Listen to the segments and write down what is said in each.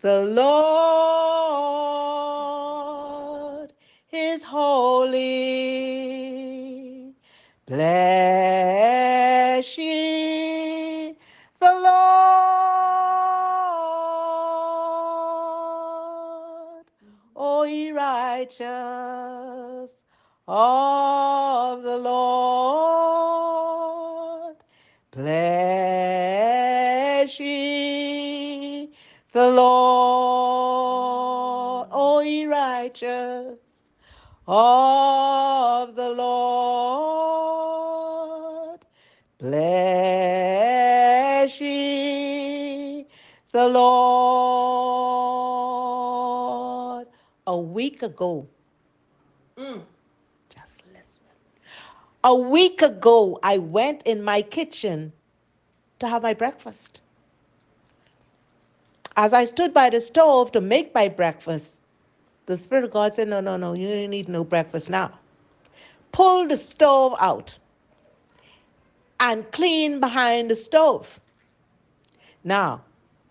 The Lord is holy. Bless ye the Lord, O ye righteous of the Lord. Bless ye the Lord, O ye righteous of the Lord. Bless ye the Lord. A week ago, just listen. A week ago, I went in my kitchen to have my breakfast. As I stood by the stove to make my breakfast, the Spirit of God said, no, you don't need no breakfast now. Pull the stove out and clean behind the stove. Now,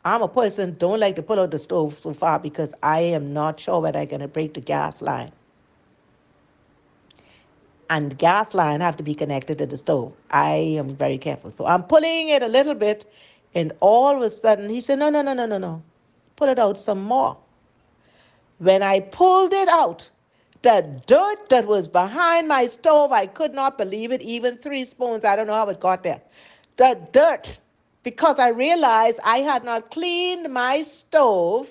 I'm a person don't like to pull out the stove so far because I am not sure whether I'm going to break the gas line. And the gas line have to be connected to the stove. I am very careful. So I'm pulling it a little bit, and all of a sudden, he said, no. Pull it out some more. When I pulled it out, the dirt that was behind my stove, I could not believe it, even 3 spoons, I don't know how it got there. The dirt, because I realized I had not cleaned my stove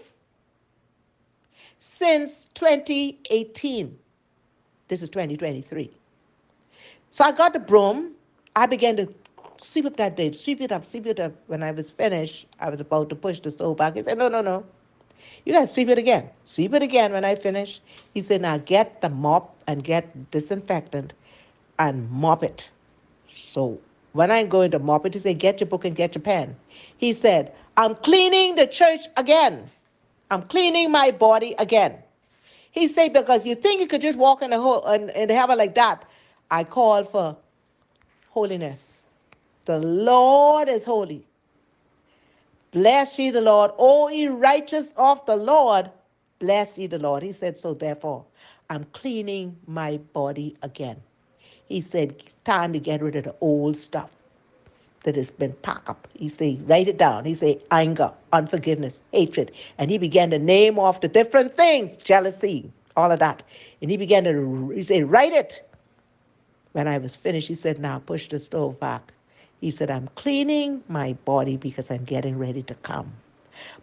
since 2018. This is 2023. So I got the broom. I began to sweep up that dirt, sweep it up. When I was finished, I was about to push the stove back. He said, no. You got to sweep it again. Sweep it again when I finish. He said, now get the mop and get disinfectant and mop it. So when I'm going to mop it, he said, get your book and get your pen. He said, I'm cleaning the church again. I'm cleaning my body again. He said, because you think you could just walk in the heaven like that. I call for holiness. The Lord is holy. Bless ye the Lord, O ye righteous of the Lord. Bless ye the Lord. He said, so therefore, I'm cleaning my body again. He said, it's time to get rid of the old stuff that has been packed up. He said, write it down. He said, anger, unforgiveness, hatred. And he began to name off the different things, jealousy, all of that. And he said, write it. When I was finished, he said, now push the stove back. He said, I'm cleaning my body because I'm getting ready to come.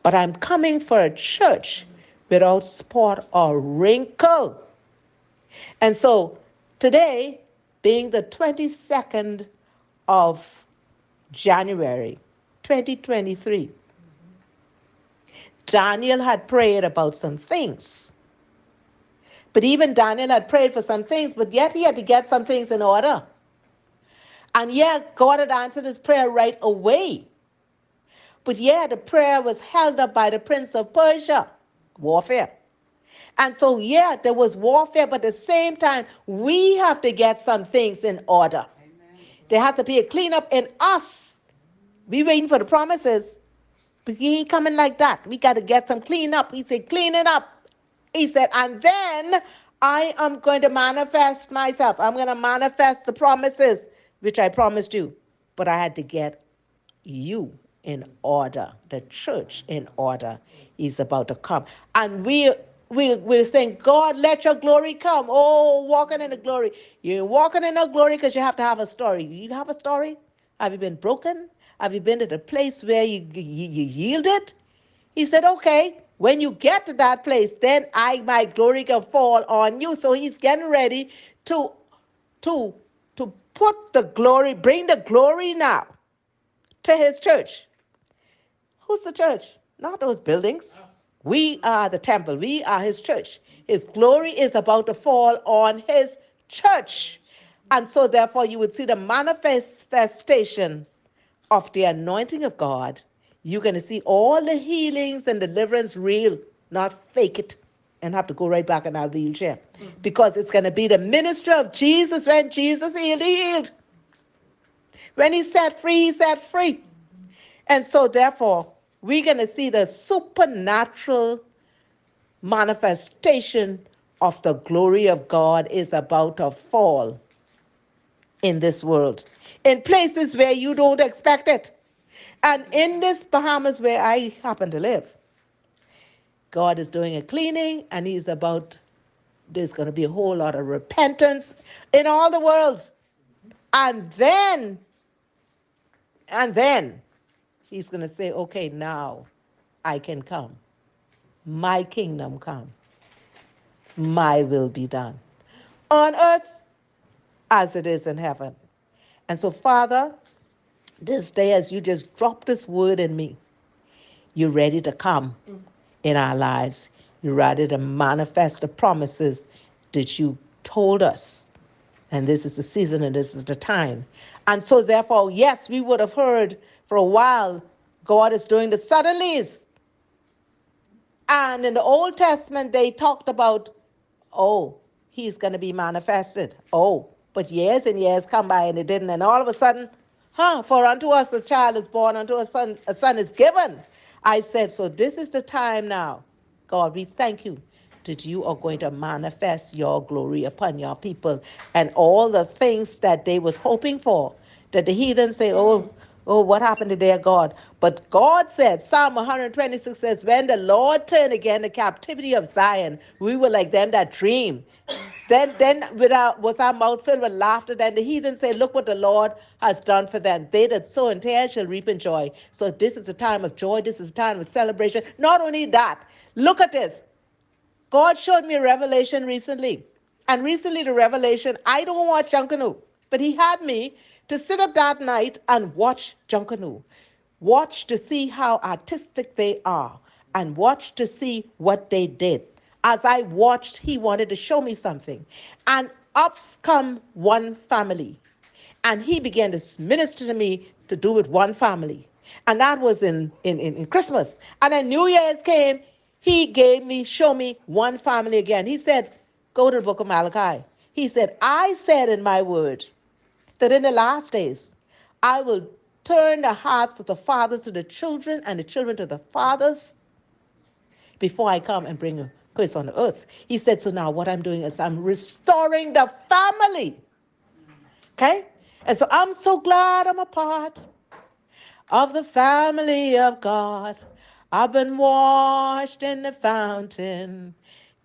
But I'm coming for a church without spot or wrinkle. And so today, being the 22nd of January, 2023, Daniel had prayed about some things. But even Daniel had prayed for some things, but yet he had to get some things in order. And yet God had answered his prayer right away. But yet the prayer was held up by the Prince of Persia, warfare. And so, there was warfare, but at the same time, we have to get some things in order. Amen. There has to be a cleanup in us. We waiting for the promises, but he ain't coming like that. We got to get some cleanup. He said, clean it up. He said, and then I am going to manifest myself. I'm going to manifest the promises which I promised you. But I had to get you in order. The church in order is about to come. And we're saying, God, let your glory come. Oh, walking in the glory. You're walking in the glory because you have to have a story. Do you have a story? Have you been broken? Have you been to the place where you yielded? He said, okay, when you get to that place, then my glory can fall on you. So he's getting ready to put the glory, bring the glory now to his church. Who's the church? Not those buildings. We are the temple. We are his church. His glory is about to fall on his church. And so therefore you would see the manifestation of the anointing of God. You're going to see all the healings and deliverance real, not fake it and have to go right back in our wheelchair. Because it's going to be the ministry of Jesus. When Jesus healed, he healed. When he set free, he set free. And so therefore, we're going to see the supernatural manifestation of the glory of God is about to fall in this world, in places where you don't expect it. And in this Bahamas where I happen to live, God is doing a cleaning, and there's going to be a whole lot of repentance in all the world. And then he's going to say, okay, now I can come. My kingdom come. My will be done on earth as it is in heaven. And so, Father, this day as you just drop this word in me, you're ready to come in our lives. You're ready to manifest the promises that you told us. And this is the season and this is the time. And so therefore, yes, we would have heard for a while, God is doing the suddenlies. And in the Old Testament, they talked about, oh, he's going to be manifested. Oh, but years and years come by and it didn't. And all of a sudden, for unto us a child is born, unto a son is given. I said, so this is the time now. God, we thank you that you are going to manifest your glory upon your people. And all the things that they was hoping for, that the heathen say, oh, what happened to their God? But God said, Psalm 126 says, when the Lord turned again the captivity of Zion, we were like them that dream. Then was our mouth filled with laughter. Then the heathen say, look what the Lord has done for them. They that sow in tears shall reap in joy. So this is a time of joy. This is a time of celebration. Not only that, look at this. God showed me a revelation recently. And recently the revelation, I don't watch Junkanoo, but he had me to sit up that night and watch Junkanoo. Watch to see how artistic they are and watch to see what they did. As I watched, he wanted to show me something. And up come one family. And he began to minister to me to do with one family. And that was in Christmas. And then New Year's came, he show me one family again. He said, go to the book of Malachi. He said, I said in my word that in the last days, I will turn the hearts of the fathers to the children and the children to the fathers before I come and bring a curse on the earth. He said, so now what I'm doing is I'm restoring the family. Okay? And so I'm so glad I'm a part of the family of God. I've been washed in the fountain,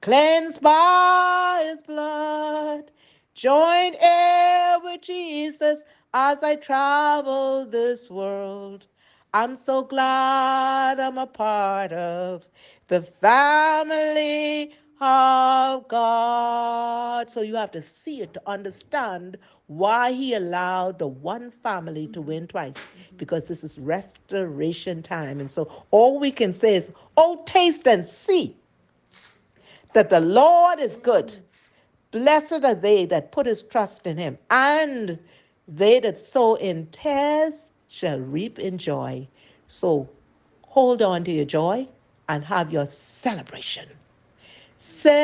cleansed by his blood, joined heir with Jesus as I travel this world. I'm so glad I'm a part of the family of God. So you have to see it to understand why he allowed the one family to win twice, because this is restoration time. And so all we can say is, oh, taste and see that the Lord is good. Blessed are they that put his trust in him, and they that sow in tears shall reap in joy. So hold on to your joy and have your celebration. Celebrate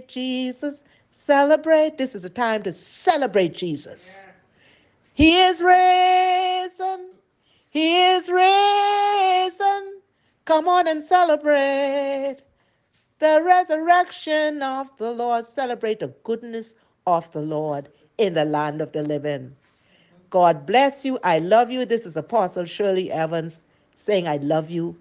Jesus. Celebrate. This is a time to celebrate Jesus. Yes. He is risen. He is risen. Come on and celebrate the resurrection of the Lord. Celebrate the goodness of the Lord in the land of the living. God bless you. I love you. This is Apostle Shirley Evans saying I love you.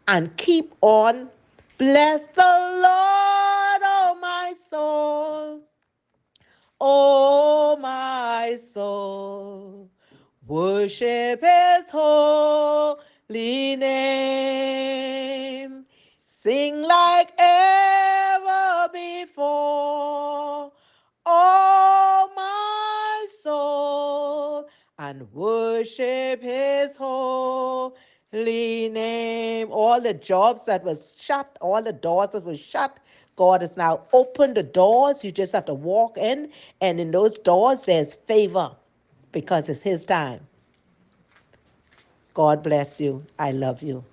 And keep on. Bless the Lord, oh my soul. Oh my soul. Worship his holy name. Sing like ever before. Oh my soul. And worship his holy name. All the jobs that was shut, all the doors that were shut, God has now opened the doors. You just have to walk in, and in those doors there's favor because it's his time. God bless you. I love you.